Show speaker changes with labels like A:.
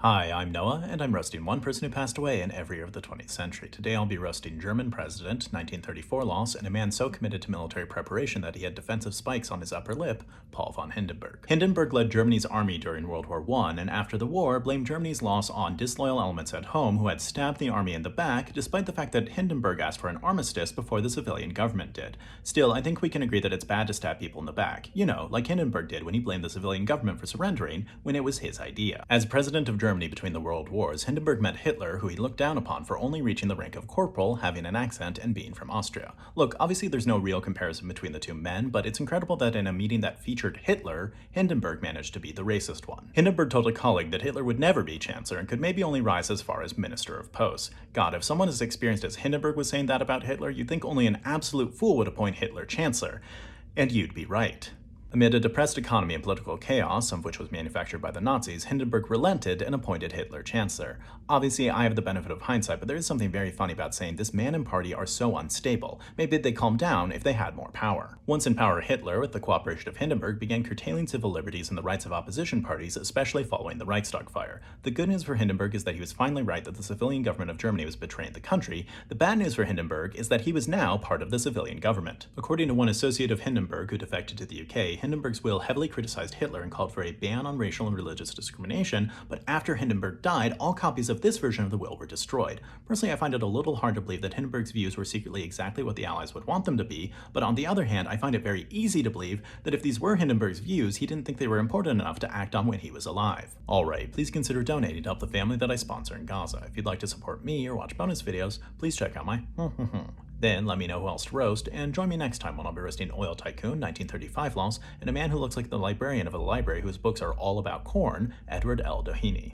A: Hi, I'm Noah, and I'm roasting one person who passed away in every year of the 20th century. Today I'll be roasting German president, 1934 loss, and a man so committed to military preparation that he had defensive spikes on his upper lip, Paul von Hindenburg. Hindenburg led Germany's army during World War I, and after the war blamed Germany's loss on disloyal elements at home who had stabbed the army in the back, despite the fact that Hindenburg asked for an armistice before the civilian government did. Still, I think we can agree that it's bad to stab people in the back. You know, like Hindenburg did when he blamed the civilian government for surrendering when it was his idea. As president of Germany between the world wars, Hindenburg met Hitler, who he looked down upon for only reaching the rank of corporal, having an accent, and being from Austria. Look, obviously there's no real comparison between the two men, but it's incredible that in a meeting that featured Hitler, Hindenburg managed to be the racist one. Hindenburg told a colleague that Hitler would never be chancellor and could maybe only rise as far as minister of posts. God, if someone as experienced as Hindenburg was saying that about Hitler, you'd think only an absolute fool would appoint Hitler chancellor. And you'd be right. Amid a depressed economy and political chaos, some of which was manufactured by the Nazis, Hindenburg relented and appointed Hitler chancellor. Obviously, I have the benefit of hindsight, but there is something very funny about saying this man and party are so unstable. Maybe they'd calm down if they had more power. Once in power, Hitler, with the cooperation of Hindenburg, began curtailing civil liberties and the rights of opposition parties, especially following the Reichstag fire. The good news for Hindenburg is that he was finally right that the civilian government of Germany was betraying the country. The bad news for Hindenburg is that he was now part of the civilian government. According to one associate of Hindenburg who defected to the UK, Hindenburg's will heavily criticized Hitler and called for a ban on racial and religious discrimination, but after Hindenburg died, all copies of this version of the will were destroyed. Personally, I find it a little hard to believe that Hindenburg's views were secretly exactly what the Allies would want them to be, but on the other hand, I find it very easy to believe that if these were Hindenburg's views, he didn't think they were important enough to act on when he was alive. Alright, please consider donating to help the family that I sponsor in Gaza. If you'd like to support me or watch bonus videos, please check out my Then let me know who else to roast, and join me next time when I'll be roasting Oil Tycoon 1935 loss and a man who looks like the librarian of a library whose books are all about corn, Edward L. Doheny.